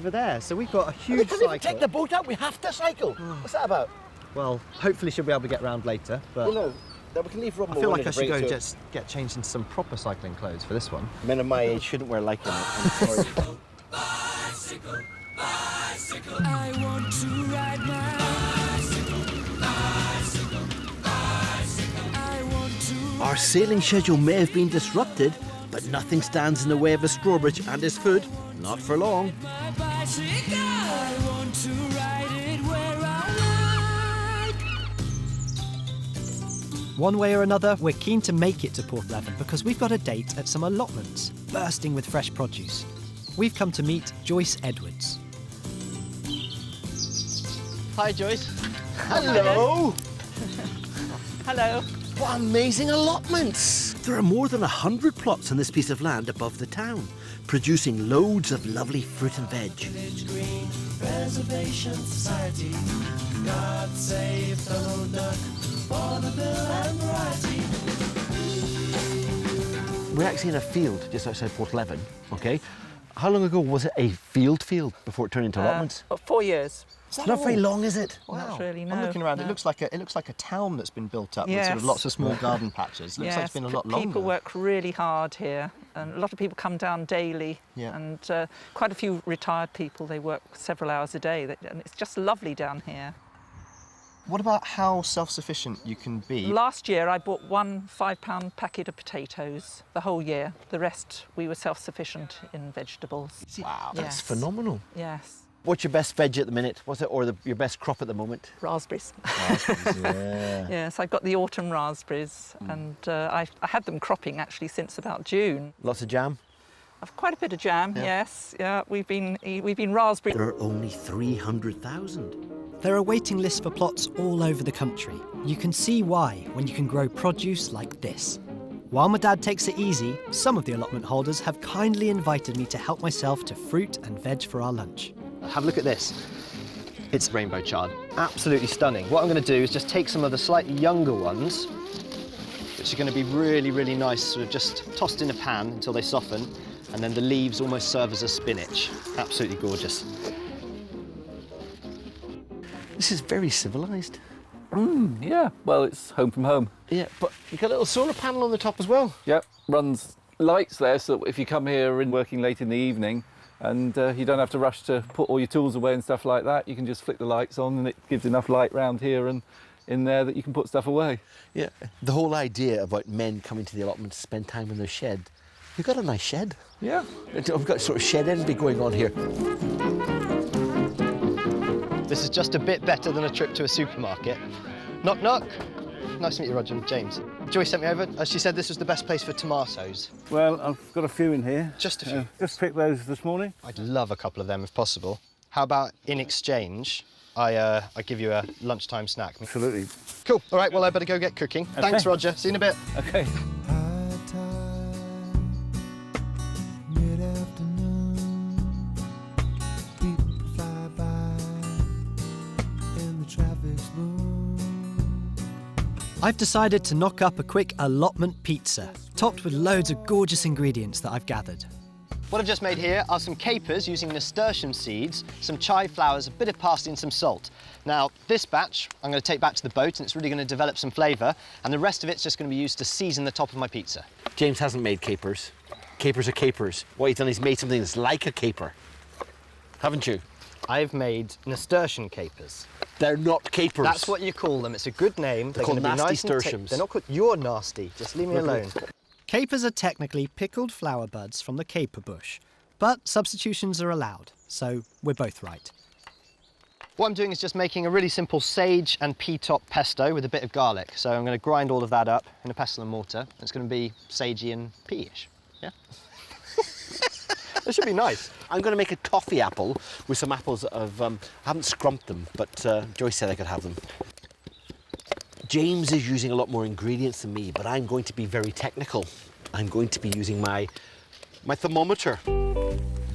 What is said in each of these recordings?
over there, so we've got a huge cycle. We can't even take the boat out, we have to cycle. What's that about? Well, hopefully she'll be able to get round later, but Well, no, we can leave Rob. I feel like I should go and just get changed into some proper cycling clothes for this one. Men of my age shouldn't wear Lycra. I'm sorry. Bicycle, bicycle, I want to ride my bicycle, bicycle, bicycle, I want to. Our sailing schedule may have been disrupted, but nothing stands in the way of a Strawbridge and his food. Not for long. My bicycle, I want to ride it where I like. One way or another, we're keen to make it to Porthleven because we've got a date at some allotments, bursting with fresh produce. We've come to meet Joyce Edwards. Hi, Joyce. Hello! Hello. What amazing allotments! There are more than 100 plots on this piece of land above the town, producing loads of lovely fruit and veg. Village Green Preservation Society. God save Donald Duck for the bill and variety. We're actually in a field just outside Porthleven, okay? How long ago was it a field before it turned into allotments? 4 years. It's not very long, is it? Not really, no. I'm looking around. no. It looks like a town that's been built up with Yes. sort of lots of small garden patches. Looks like it's been a lot longer. People work really hard here, and a lot of people come down daily. Yeah. And quite a few retired people. They work several hours a day, and it's just lovely down here. What about how self-sufficient you can be? Last year, I bought one £5 packet of potatoes the whole year. The rest, we were self-sufficient in vegetables. Wow, that's Yes. phenomenal. Yes. What's your best veg at the minute? What's it, or your best crop at the moment? Raspberries. Yeah. Yes, I've got the autumn raspberries, and I had them cropping actually since about June. Lots of jam? I've quite a bit of jam, Yeah. yes. Yeah, we've been raspberry. There are only 300,000. There are waiting lists for plots all over the country. You can see why when you can grow produce like this. While my dad takes it easy, some of the allotment holders have kindly invited me to help myself to fruit and veg for our lunch. Have a look at this. It's rainbow chard. Absolutely stunning. What I'm going to do is just take some of the slightly younger ones, which are going to be really, really nice, sort of just tossed in a pan until they soften, and then the leaves almost serve as a spinach. Absolutely gorgeous. This is very civilised. Yeah, well, it's home from home. Yeah, but you've got a little solar panel on the top as well. Yep, runs lights there, so that if you come here and working late in the evening and you don't have to rush to put all your tools away and stuff like that, you can just flick the lights on and it gives enough light round here and in there that you can put stuff away. Yeah, the whole idea about men coming to the allotment to spend time in their shed. You've got a nice shed. Yeah. We've got sort of shed envy going on here. This is just a bit better than a trip to a supermarket. Knock, knock. Nice to meet you, Roger and James. Joyce sent me over. She said this was the best place for tomatoes. Well, I've got a few in here. Just a few. Just picked those this morning. I'd love a couple of them if possible. How about in exchange, I give you a lunchtime snack? Absolutely. Cool. All right, well, I better go get cooking. Okay. Thanks, Roger. See you in a bit. Okay. High tide, mid-afternoon, people fly by in the traffic's boom. I've decided to knock up a quick allotment pizza, topped with loads of gorgeous ingredients that I've gathered. What I've just made here are some capers using nasturtium seeds, some chive flowers, a bit of parsley and some salt. Now, this batch I'm going to take back to the boat and it's really going to develop some flavour, and the rest of it's just going to be used to season the top of my pizza. James hasn't made capers. Capers are capers. What he's done is made something that's like a caper. Haven't you? I've made nasturtium capers. They're not capers. That's what you call them. It's a good name. They're called gonna be nasty nice and sturtiums. They're not called... You're nasty. Just leave me alone. Capers are technically pickled flower buds from the caper bush, but substitutions are allowed, so we're both right. What I'm doing is just making a really simple sage and pea top pesto with a bit of garlic. So I'm going to grind all of that up in a pestle and mortar. It's going to be sagey and pea-ish. Yeah? It should be nice. I'm going to make a toffee apple with some apples that I haven't scrumped them, but Joyce said I could have them. James is using a lot more ingredients than me, but I'm going to be very technical. I'm going to be using my thermometer.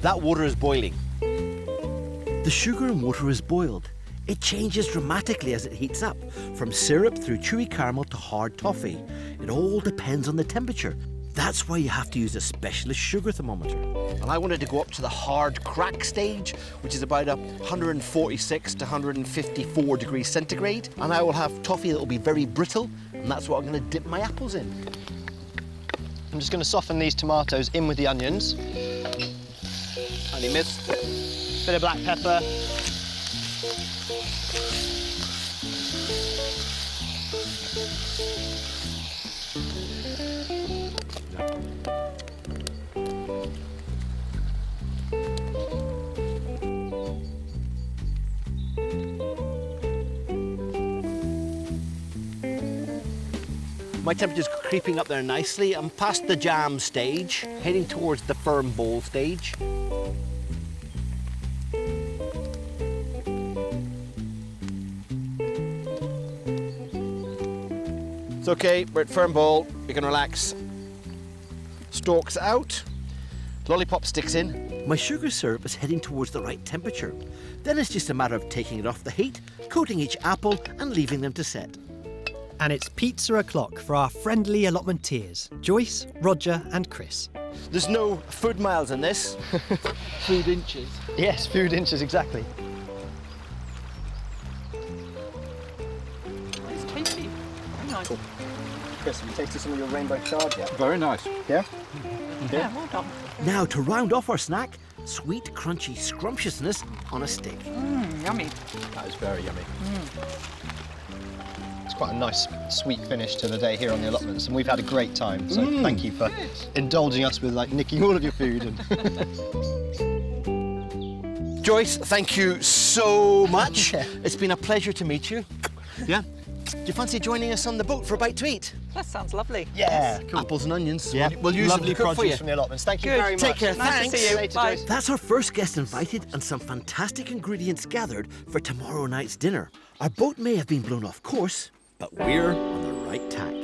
That water is boiling. The sugar and water is boiled. It changes dramatically as it heats up, from syrup through chewy caramel to hard toffee. It all depends on the temperature. That's why you have to use a specialist sugar thermometer. And I wanted to go up to the hard crack stage, which is about 146 to 154 degrees centigrade. And I will have toffee that will be very brittle, and that's what I'm going to dip my apples in. I'm just going to soften these tomatoes in with the onions. Honey mist. Bit of black pepper. My temperature's creeping up there nicely. I'm past the jam stage, heading towards the firm bowl stage. It's okay, we're at firm bowl, you can relax. Stalks out, lollipop sticks in. My sugar syrup is heading towards the right temperature. Then it's just a matter of taking it off the heat, coating each apple and leaving them to set. And it's pizza o'clock for our friendly allotmenteers, Joyce, Roger and Chris. There's no food miles in this. Food inches. Yes, food inches, exactly. It's tasty. Very nice. Chris, have you tasted some of your rainbow chard yet? Very nice. Yeah? Yeah, well done. Now, to round off our snack, sweet, crunchy scrumptiousness on a stick. Yummy. That is very yummy. It's quite a nice, sweet finish to the day here on the allotments, and we've had a great time. So thank you for indulging us with nicking all of your food. And Joyce, thank you so much. Yeah. It's been a pleasure to meet you. Yeah? Do you fancy joining us on the boat for a bite to eat? That sounds lovely. yeah, Apples and onions. yeah. We'll use lovely them to cook for produce you. from the allotments. Thank you Good. very much. Take care. Nice Thanks. to see you. Later, Bye. Joyce. That's our first guest invited and some fantastic ingredients gathered for tomorrow night's dinner. Our boat may have been blown off course, but we're on the right tack.